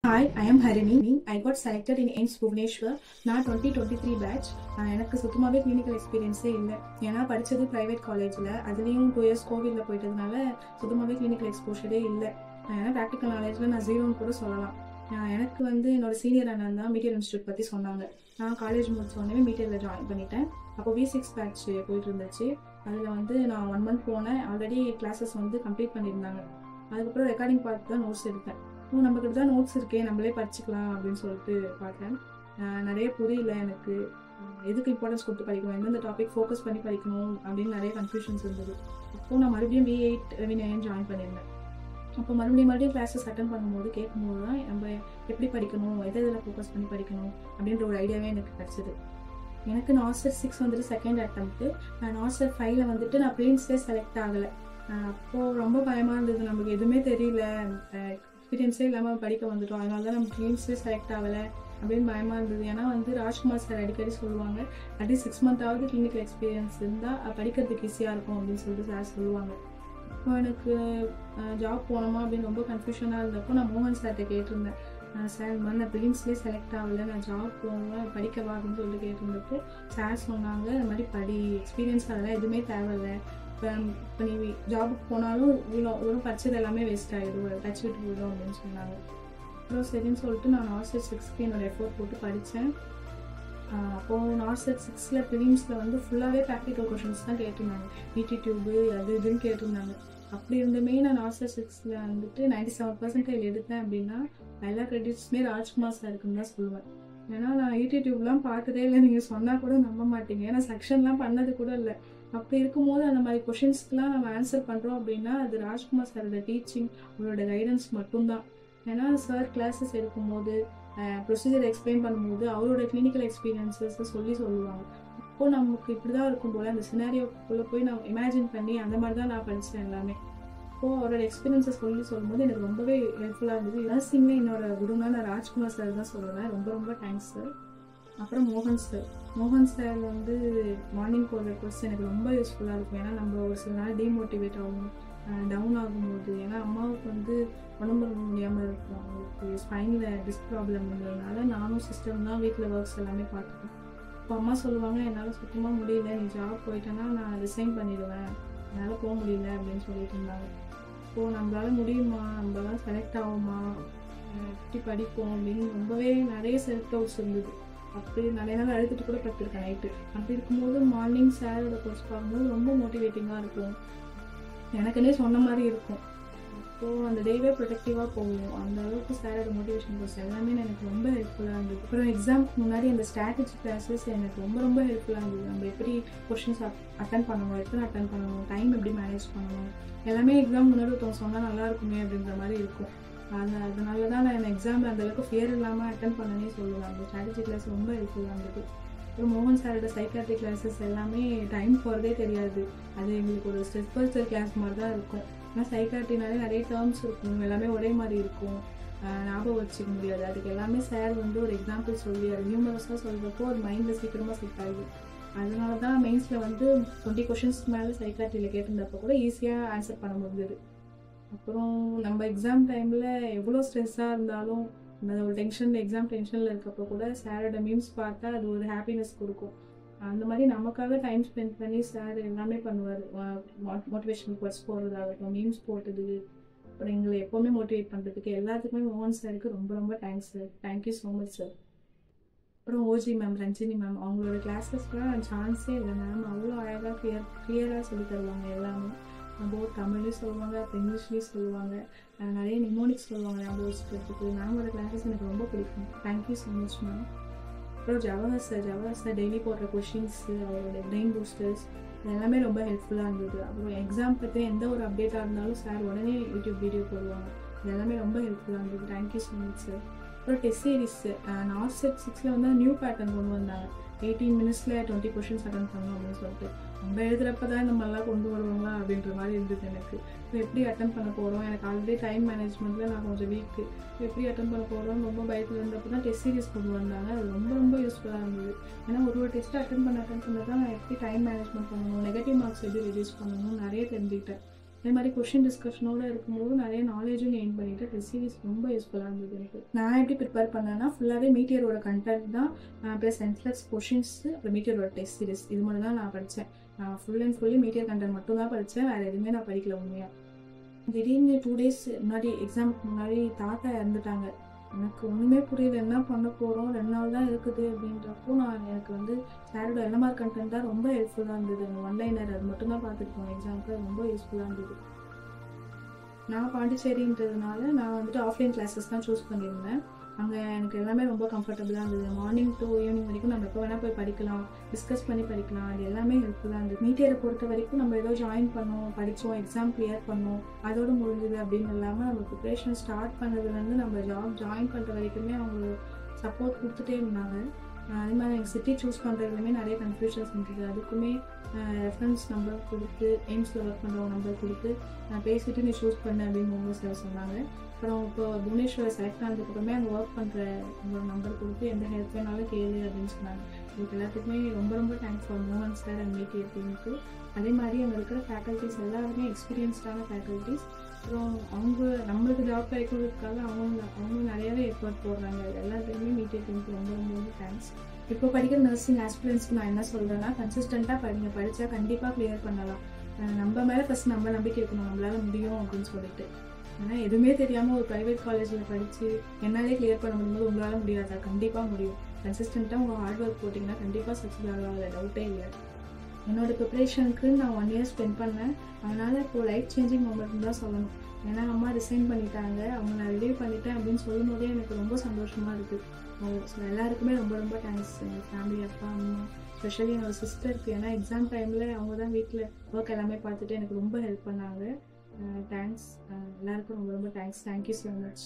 Hi, I am Harini. I got selected in AIMS Bhubaneswar. நான் 2023 batch. எனக்கு சுத்தமாகவே clinical எக்ஸ்பீரியன்ஸே இல்லை. ஏன்னா படித்தது ப்ரைவேட் காலேஜில், அதுலேயும் 2 இயர்ஸ் கோவிடில் போயிட்டதுனால சுத்தமாகவே கிளினிக்கல் எக்ஸ்போஷரே இல்லை. ஏன்னா ப்ராக்டிக்கல் நாலேஜில் நான் ஜீரோன்னு கூட சொல்லலாம். எனக்கு என்னோட சீனியர் அண்ணன் தான் மீடியல் இன்ஸ்டியூட் பற்றி சொன்னாங்க. நான் காலேஜ் முடிச்சோடனே மீடியலில் ஜாயின் பண்ணிட்டேன். அப்போ V6 பேட்ச் போயிட்டு இருந்துச்சு. அதில் நான் 1 மந்த் போனேன். ஆல்ரெடி கிளாஸஸ் கம்ப்ளீட் பண்ணியிருந்தாங்க. அதுக்கப்புறம் ரெக்கார்டிங் பார்த்து தான் நோட்ஸ் எடுத்தேன். நம்மக்கிட்ட தான் நோட்ஸ் இருக்கே, நம்மளே படிச்சுக்கலாம் அப்படின்னு சொல்லிட்டு பார்த்தேன். நிறைய புரியல எனக்கு. எதுக்கு இம்பார்ட்டன்ஸ் கொடுத்து படிக்கணும், எந்தெந்த டாபிக் ஃபோக்கஸ் பண்ணி படிக்கணும் அப்படின்னு நிறைய கன்ஃபியூஷன்ஸ் இருந்தது. அப்போது நான் மறுபடியும் V8 V9 ஜாயின் பண்ணியிருந்தேன். அப்போ மறுபடியும் கிளாஸஸ் அட்டன் பண்ணும்போது கேட்கும்போது தான் நம்ம எப்படி படிக்கணும், எதில் ஃபோக்கஸ் பண்ணி படிக்கணும் அப்படின்ற ஒரு ஐடியாவே எனக்கு கிடச்சிது. எனக்கு நார்செட் 6 செகண்ட் அட்டம்ப்ட்டு. நார்செட் 5 நான் ப்ரிலிம்ஸ்லேயே செலக்ட் ஆகலை. அப்போது ரொம்ப பயமாக இருந்தது. நமக்கு எதுவுமே தெரியல, எக்ஸ்பீரியன்ஸே இல்லாமல் படிக்க வந்துட்டோம். அதனால தான் நம்ம ப்ரிலிம்ஸ்லேயே செலக்ட் ஆகலை அப்படின்னு பயமாக இருந்தது. ஏன்னா ராஜ்குமார் சார் அடிக்கடி சொல்லுவாங்க, அட்லீஸ்ட் 6 மந்த்தாவது கிளினிக்கல் எக்ஸ்பீரியன்ஸ் இருந்தால் படிக்கிறதுக்கு ஈஸியாக இருக்கும் அப்படின்னு சொல்லிட்டு சார் சொல்லுவாங்க. இப்போ எனக்கு ஜாப் போனோமா அப்படின்னு ரொம்ப கன்ஃபியூஷனாக இருந்தப்போ நான் மோகன் சார்கிட்ட கேட்டிருந்தேன், சார் இந்த மாதிரி நான் ப்ரிலிம்ஸ்லேயே செலக்ட் ஆகலை, நான் ஜாப் போவேன், படிக்கவா அப்படின்னு சொல்லிட்டு கேட்டிருந்தப்போ சார் சொன்னாங்க, இந்த மாதிரி படி, எக்ஸ்பீரியன்ஸ் அதெல்லாம் எதுவுமே தேவையில்லை. இப்போ நீ ஜாபுக்கு போனாலும் இவ்வளோ படித்தது எல்லாமே வேஸ்ட் ஆகிடும், டச் விட்டு போயிடும் அப்படின்னு சொன்னாங்க. அப்புறம் சரின்னு சொல்லிட்டு நான் நார்செட் 6க்கு என்னோட எஃபோர்ட் போட்டு படித்தேன். அப்போது நார்செட் 6ல் ப்ரிலிம்ஸில் ஃபுல்லாகவே ப்ராக்டிக்கல் கொஷின்ஸ் தான் கேட்டிருந்தாங்க. பிடி டியூபு அது இதுன்னு கேட்டிருந்தாங்க. அப்படி இருந்துமே நான் நார்செட் 6ல் 97% எடுத்தேன். அப்படின்னா எல்லா கிரெடிட்ஸுமே ராஜ்குமார் சாருக்குன்னு தான் சொல்லுவேன். ஏன்னா நான் யூடியூப்லாம் பார்த்ததே இல்லை, நீங்கள் சொன்னால் கூட நம்ப மாட்டீங்க. ஏன்னா செக்ஷன்லாம் பண்ணது கூட இல்லை. அப்படி இருக்கும்போது அந்த மாதிரி கொஷின்ஸ்க்குலாம் நம்ம ஆன்சர் பண்ணுறோம் அப்படின்னா அது ராஜ்குமார் சாரோட டீச்சிங், அவரோட கைடன்ஸ் மட்டும்தான். ஏன்னா சார் கிளாஸஸ் எடுக்கும்போது ப்ரொசீஜர் எக்ஸ்பிளைன் பண்ணும்போது அவரோட கிளினிக்கல் எக்ஸ்பீரியன்ஸஸ் சொல்லுவாங்க. அப்போது நமக்கு இப்படி தான் இருக்கும் போல் அந்த சினாரியோக்குள்ளே போய் நான் இமேஜின் பண்ணி அந்த மாதிரி தான் நான் படித்தேன் எல்லாமே. அப்போது அவரோட எக்ஸ்பீரியன்ஸை சொல்லும்போது எனக்கு ரொம்பவே ஹெல்ப்ஃபுல்லாக இருந்தது. நர்சிங்கில் என்னோட குருனா நான் ராஜ்குமார் சார் தான் சொல்லுவேன். ரொம்ப ரொம்ப தேங்க்ஸ் சார். அப்புறம் மோகன் சார் மார்னிங் போடுற கோர்ஸ் எனக்கு ரொம்ப யூஸ்ஃபுல்லாக இருக்கும். ஏன்னா நம்ம ஒரு சில நாள் டிமோட்டிவேட் ஆகும், டவுன் ஆகும்போது. ஏன்னா அம்மாவுக்கு உடம்பு முடியாமல் இருக்கும், அவங்களுக்கு ஸ்பைனில் டிஸ்க் ப்ராப்ளம் இருந்ததுனால நானும் சிஸ்டம் தான் வீட்டில் ஒர்க்ஸ் எல்லாமே பார்த்துப்பேன். இப்போ அம்மா சொல்லுவாங்க, என்னால் சுத்தமாக முடியல, நீ ஜாப் போயிட்டேன்னா நான் ரிசைன் பண்ணிடுவேன், என்னால் போக முடியல அப்படின்னு சொல்லிட்டு இருந்தாங்க. இப்போது நம்மளால முடியுமா, நம்மளால செலக்ட் ஆகுமா, எப்படி படிப்போம் அப்படின்னு ரொம்பவே நிறைய செல்ஃப் டவுட்ஸ் இருந்தது. அப்படி நிறைய நாள் அழுதுட்டு கூட படுத்திருக்கேன் நைட்டு. அப்படி இருக்கும்போது மார்னிங் சாரோட கோர்ஸ் பார்க்கும்போது ரொம்ப மோட்டிவேட்டிங்காக இருக்கும், எனக்குன்னே சொன்ன மாதிரி இருக்கும். அப்போது அந்த டேவே ப்ரொடக்டிவாக போகும். அந்த அளவுக்கு சாரோட மோட்டிவேஷன் கோர்ஸ் எல்லாமே எனக்கு ரொம்ப ஹெல்ப்ஃபுல்லாக இருந்தது. அப்புறம் எக்ஸாமுக்கு முன்னாடி அந்த ஸ்ட்ராட்டஜி கிளாஸஸ் எனக்கு ரொம்ப ரொம்ப ஹெல்ப்ஃபுல்லாக இருந்தது. நம்ம எப்படி கொஷின்ஸ் அட்டன் பண்ணணும், எத்தனை அட்டன் பண்ணணும், டைம் எப்படி மேனேஜ் பண்ணணும், எல்லாமே எக்ஸாம் முன்னாடி ஒருத்தவங்க சொன்னால் நல்லா இருக்குமே அப்படின்ற மாதிரி இருக்கும். அதனால தான் நான் எக்ஸாமில் அந்தளவுக்கு ஃபியர் இல்லாமல் அட்டன் பண்ணனே சொல்லுவேன். அந்த ஸ்ட்ராட்டஜி கிளாஸ் ரொம்ப ஹெல்ப்ஃபுல்லாக இருந்தது. அப்புறம் மோகன் சாரோட சைக்காட்ரி கிளாஸஸ் எல்லாமே டைம் போகிறதே தெரியாது. அது எங்களுக்கு ஒரு ஸ்ட்ரெஸ் பஸ்டர் கிளாஸ் மாதிரி தான் இருக்கும். ஏன்னா சைக்காட்ரினாலே நிறைய டேர்ம்ஸ் இருக்கும், எல்லாமே ஒரே மாதிரி இருக்கும், ஞாபகம் வச்சுக்க முடியாது. அதுக்கு எல்லாமே சார் ஒரு எக்ஸாம்பிள் சொல்லி அது நியூமரஸாக சொல்கிறப்போ அது மைண்டில் சீக்கிரமாக செட் ஆகிடும். அதனால தான் மெயின்ஸில் 20 கொஷின்ஸ்க்கு மேலே சைக்காட்ரியில் கேட்டிருந்தப்போ கூட ஈஸியாக ஆன்சர் பண்ண முடிஞ்சது. அப்புறம் நம்ம எக்ஸாம் டைமில் எவ்வளோ ஸ்ட்ரெஸ்ஸாக இருந்தாலும் அந்த ஒரு எக்ஸாம் டென்ஷனில் இருக்கப்போ கூட சாரோட மீம்ஸ் பார்த்தா அது ஒரு ஹாப்பினஸ் கொடுக்கும். அந்த மாதிரி நமக்காக டைம் ஸ்பெண்ட் பண்ணி சார் எல்லாமே பண்ணுவார். மோட்டிவேஷனல் கோர்ஸ் போடுறதாகட்டும், மீம்ஸ் போட்டது, அப்புறம் எங்களை எப்போவுமே மோட்டிவேட் பண்ணுறதுக்கு எல்லாத்துக்குமே மோகன் சாருக்கு ரொம்ப ரொம்ப thanks sir. Thank you so much sir. அப்புறம் ஓஜி மேம், ரஞ்சினி மேம், அவங்களோட கிளாஸஸ்க்குலாம் சான்ஸே இல்லை. மேம் அவ்வளோ அழகாக கிளியராக சொல்லி தருவாங்க. எல்லாமே போத் தமிழ்லேயும் சொல்லுவாங்க, அப்புறம் இங்கிலீஷ்லேயும் சொல்லுவாங்க, நிறைய நிமோனிக்ஸ் சொல்லுவாங்க ஞாபகம் வச்சுக்கிறதுக்கு. மேமோட கிளாஸஸ் எனக்கு ரொம்ப பிடிக்கும். Thank you so much ma'am. அப்புறம் ஜவஹர் சார் டெய்லி போடுற கொஷின்ஸு, அவரோட பிரெயின் பூஸ்டர்ஸ் எல்லாமே ரொம்ப ஹெல்ப்ஃபுல்லாக இருந்தது. அப்புறம் எக்ஸாம் பற்றி எந்த ஒரு அப்டேட்டாக இருந்தாலும் சார் உடனே யூடியூப் வீடியோ போடுவாங்க. இது எல்லாமே ரொம்ப ஹெல்ப்ஃபுல்லாக இருந்தது. Thank you so much sir. அப்புறம் டெஸ்ட் சீரிஸு நார்செட் 6ல் நியூ பேட்டர்ன் கொண்டு வந்தாங்க. 18 மினிட்ஸில் 20 கொஷின்ஸ் அட்டன் பண்ணணும் அப்படின்னு சொல்லிட்டு. நம்ம எழுதுகிறப்ப தான் இந்த மாதிரிலாம் கொண்டு வருவாங்களா அப்படின்ற மாதிரி இருந்தது எனக்கு. இப்போ எப்படி அட்டன் பண்ண போகிறோம், எனக்கு ஆல்ரெடி டைம் மேனேஜ்மெண்ட்டில் நான் கொஞ்சம் வீக்கு, எப்படி அட்டன் பண்ண போகிறோம்னு ரொம்ப பயத்தில் இருந்தப்போ தான் டெஸ்ட் சீரிஸ் கொண்டு வந்தாங்க. அது ரொம்ப ரொம்ப யூஸ்ஃபுல்லாக இருந்தது. ஏன்னா ஒரு டெஸ்ட்டு அட்டன் பண்ண தான் நான் எப்படி டைம் மேனேஜ்மெண்ட் பண்ணணும், நெகட்டிவ் மார்க்ஸ் எப்படி ரெடியூஸ் பண்ணணும் நிறைய தெரிஞ்சுக்கிட்டேன். அதே மாதிரி கொஷின் டிஸ்கஷனோட இருக்கும்போது நிறைய நாலேஜும் கெயின் பண்ணிட்டு டெஸ்ட் சீரிஸ் ரொம்ப யூஸ்ஃபுல்லாக இருந்தது எனக்கு. நான் எப்படி ப்ரிப்பேர் பண்ணேன்னா ஃபுல்லாகவே மீட்டியரோட கண்டென்ட் தான், ப்ளஸ் சென்ஸ்லெஸ் கொஷின்ஸ், அப்புறம் மீட்டியரோட டெஸ்ட் சீரிஸ் இது மட்டும் தான் நான் படித்தேன். நான் full and fully Meteor content மட்டும் தான் படித்தேன், வேறு எதுவுமே நான் படிக்கல உண்மையாக. திடீர்னு 2 days முன்னாடி எக்ஸாமுக்கு முன்னாடி தாத்தா இறந்துட்டாங்க. எனக்கு ஒன்றுமே புரியல, என்ன பண்ண போகிறோம், 2 நாள் தான் இருக்குது அப்படின்றப்போ எனக்கு வந்து சாரோட எல்எம்ஆர் கண்டென்ட் தான் ரொம்ப ஹெல்ப்ஃபுல்லாக இருந்தது. அந்த ஒன்லைனர் அது மட்டும் தான் பார்த்துருக்கோம் எக்ஸாமுக்கு, ரொம்ப யூஸ்ஃபுல்லாக இருந்தது. நான் பாண்டிச்சேரின்றதுனால நான் வந்துட்டு ஆஃப்லைன் கிளாஸஸ் தான் சூஸ் பண்ணியிருந்தேன். அங்கே எனக்கு எல்லாமே ரொம்ப கம்ஃபர்டபுளாக இருந்தது. மார்னிங் டு ஈவினிங் வரைக்கும் நம்ம எப்போ வேணால் போய் படிக்கலாம், டிஸ்கஸ் பண்ணி படிக்கலாம், அது எல்லாமே ஹெல்ப்ஃபுல்லாக இருந்தது. மீட்டியரை பொறுத்த வரைக்கும் நம்ம ஏதோ ஜாயின் பண்ணோம், படித்தோம், எக்ஸாம் கிளியர் பண்ணோம், அதோடு முடிஞ்சுது அப்படின்னு இல்லாமல் நம்ம ப்ரிப்ரேஷன் ஸ்டார்ட் பண்ணதுலேருந்து நம்ம ஜாயின் பண்ணுற வரைக்குமே அவங்க சப்போர்ட் கொடுத்துட்டே இருந்தாங்க. அதே மாதிரி எனக்கு சிட்டி சூஸ் பண்ணுறதுலையுமே நிறைய கன்ஃபியூஷன்ஸ் இருந்தது. அதுக்குமே ரெஃபரன்ஸ் நம்பர் கொடுத்து, எய்ம்ஸில் ஒர்க் பண்ணுறவங்க நம்பர் கொடுத்து பேசிவிட்டு நீ சூஸ் பண்ணு அப்படின்னு சார் சொன்னாங்க. அப்புறம் இப்போ புவனேஸ்வரை செலக்ட் ஆனதுக்கப்புறமே அங்கே ஒர்க் பண்ணுற உங்களோட நம்பர் கொடுத்து எந்த ஹெல்ப் வேணாலும் கேளு அப்படின்னு சொன்னாங்க. இதுக்கு எல்லாத்துக்குமே ரொம்ப ரொம்ப தேங்க்ஸ் ஃபார் மோகன் சார் அண்ட் மீட்டியர் டீமுக்கு. அதே மாதிரி அங்கே இருக்கிற ஃபேக்கல்ட்டிஸ் எல்லாருமே எக்ஸ்பீரியன்ஸ்டான ஃபேக்கல்ட்டிஸ். அப்புறம் அவங்க நம்மளுக்கு ஜாப் கிடைக்கிறதுக்காக அவங்க நிறையாவே எஃபர்ட் போடுறாங்க. எல்லாத்துக்குமே மீட்டியர் டீமுக்கு ரொம்ப ரொம்ப ரொம்ப தேங்க்ஸ். இப்போ படிக்கிற நர்சிங் ஆஸ்பிரன்ஸ்க்கு நான் என்ன சொல்கிறேன்னா, கன்சிஸ்டண்ட்டாக படித்தா கண்டிப்பாக கிளியர் பண்ணலாம். நம்ம மேலே ஃபஸ்ட் நம்ம நம்பிக்கை இருக்கணும், நம்மளால் முடியும் அப்படின்னு சொல்லிட்டு. ஏன்னா எதுவுமே தெரியாமல் ஒரு ப்ரைவேட் காலேஜில் படித்து என்னாலே கிளியர் பண்ண முடியும்போது உங்களால் முடியாதா? கண்டிப்பாக முடியும். கன்சிஸ்டண்ட்டாக உங்கள் ஹார்ட் ஒர்க் போட்டிங்கன்னா கண்டிப்பாக சக்ஸஸ் ஆகாத டவுட்டே இல்லை. என்னோடய ப்ரிப்ரேஷனுக்கு நான் 1 year ஸ்பெண்ட் பண்ணேன். அதனால் இப்போது லைஃப் சேஞ்சிங் மொமெண்ட் தான் சொல்லணும். ஏன்னா அம்மா ரிசைன் பண்ணிட்டாங்க, அவங்க நான் ரிலீவ் பண்ணிட்டேன் அப்படின்னு சொல்லும் போதே எனக்கு ரொம்ப சந்தோஷமாக இருக்குது. எல்லாருக்குமே ரொம்ப ரொம்ப தேங்க்ஸ். எங்கள் ஃபேமிலி, அப்பா, அம்மா, ஸ்பெஷலி என்னோட சிஸ்டருக்கு. ஏன்னா எக்ஸாம் டைமில் அவங்க தான் வீட்டில் ஒர்க் எல்லாமே பார்த்துட்டு எனக்கு ரொம்ப ஹெல்ப் பண்ணாங்க. தேங்க்ஸ் எல்லாருக்கும் ரொம்ப ரொம்ப தேங்க்ஸ். Thank you so much.